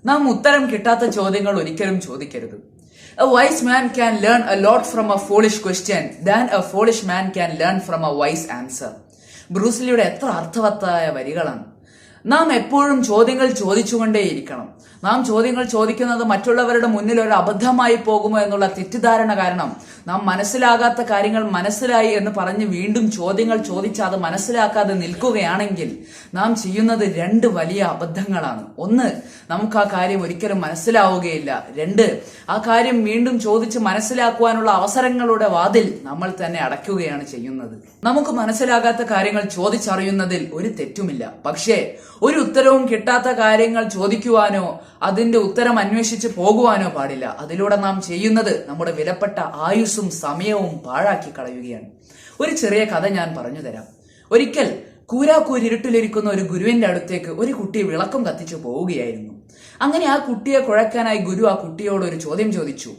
നാം ഉത്തരം കിട്ടാത്ത ചോദ്യങ്ങൾ ഒരിക്കലും ചോദിക്കരുത്. A wise man can learn a lot from a foolish question than a foolish man can learn from a wise answer. ബ്രൂസ്ലിയുടെ എത്ര അർത്ഥവത്തായ വരികളാണ്. നാം എപ്പോഴും ചോദ്യങ്ങൾ ചോദിച്ചുകൊണ്ടേയിരിക്കണം. നാം ചോദ്യങ്ങൾ ചോദിക്കുന്നത് മറ്റുള്ളവരുടെ മുന്നിൽ ഒരു അബദ്ധമായി പോകുമോ എന്നുള്ള തെറ്റിദ്ധാരണ കാരണം നാം മനസ്സിലാകാത്ത കാര്യങ്ങൾ മനസ്സിലായി എന്ന് പറഞ്ഞ് വീണ്ടും ചോദ്യങ്ങൾ ചോദിച്ച് അത് മനസ്സിലാക്കാതെ നിൽക്കുകയാണെങ്കിൽ നാം ചെയ്യുന്നത് രണ്ട് വലിയ അബദ്ധങ്ങളാണ്. ഒന്ന്, നമുക്ക് ആ കാര്യം ഒരിക്കലും മനസ്സിലാവുകയില്ല. രണ്ട്, ആ കാര്യം വീണ്ടും ചോദിച്ച് മനസ്സിലാക്കുവാനുള്ള അവസരങ്ങളുടെ വാതിൽ നമ്മൾ തന്നെ അടയ്ക്കുകയാണ് ചെയ്യുന്നത്. നമുക്ക് മനസ്സിലാകാത്ത കാര്യങ്ങൾ ചോദിച്ചറിയുന്നതിൽ ഒരു തെറ്റുമില്ല. പക്ഷേ ഒരു ഉത്തരവും കിട്ടാത്ത കാര്യങ്ങൾ ചോദിക്കുവാനോ അതിന്റെ ഉത്തരം അന്വേഷിച്ച് പോകുവാനോ പാടില്ല. അതിലൂടെ നാം ചെയ്യുന്നത് നമ്മുടെ വിലപ്പെട്ട ആയുസ്സും സമയവും പാഴാക്കി കളയുകയാണ്. ഒരു ചെറിയ കഥ ഞാൻ പറഞ്ഞു തരാം. ഒരിക്കൽ കൂരാക്കൂരിരുട്ടിലിരിക്കുന്ന ഒരു ഗുരുവിന്റെ അടുത്തേക്ക് ഒരു കുട്ടി വിളക്കം കത്തിച്ചു പോവുകയായിരുന്നു. അങ്ങനെ ആ കുട്ടിയെ കുഴക്കാനായി ഗുരു ആ കുട്ടിയോട് ഒരു ചോദ്യം ചോദിച്ചു.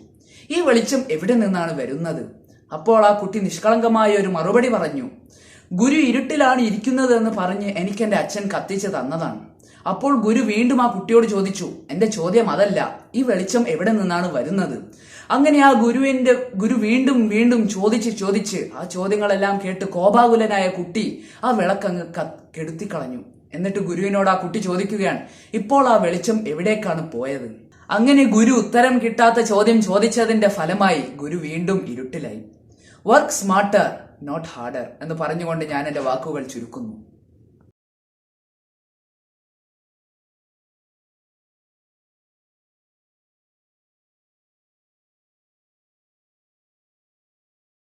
ഈ വെളിച്ചം എവിടെ നിന്നാണ് വരുന്നത്? അപ്പോൾ ആ കുട്ടി നിഷ്കളങ്കമായ ഒരു മറുപടി പറഞ്ഞു. ഗുരു ഇരുട്ടിലാണ് ഇരിക്കുന്നത് എന്ന് പറഞ്ഞ് എനിക്ക് എന്റെ അച്ഛൻ കത്തിച്ച് തന്നതാണ്. അപ്പോൾ ഗുരു വീണ്ടും ആ കുട്ടിയോട് ചോദിച്ചു, എന്റെ ചോദ്യം അതല്ല, ഈ വെളിച്ചം എവിടെ നിന്നാണ് വരുന്നത്? അങ്ങനെ ആ ഗുരു വീണ്ടും വീണ്ടും ചോദിച്ച് ആ ചോദ്യങ്ങളെല്ലാം കേട്ട് കോപാകുലനായ കുട്ടി ആ വിളക്കങ്ങ് കെടുത്തിക്കളഞ്ഞു. എന്നിട്ട് ഗുരുവിനോട് ആ കുട്ടി ചോദിക്കുകയാണ്, ഇപ്പോൾ ആ വെളിച്ചം എവിടേക്കാണ് പോയത്? അങ്ങനെ ഗുരു ഉത്തരം കിട്ടാത്ത ചോദ്യം ചോദിച്ചതിന്റെ ഫലമായി ഗുരു വീണ്ടും ഇരുട്ടിലായി. വർക്ക് സ്മാർട്ടർ നോട്ട് ഹാർഡർ എന്ന് പറഞ്ഞുകൊണ്ട് ഞാൻ എന്റെ വാക്കുകൾ ചുരുക്കുന്നു.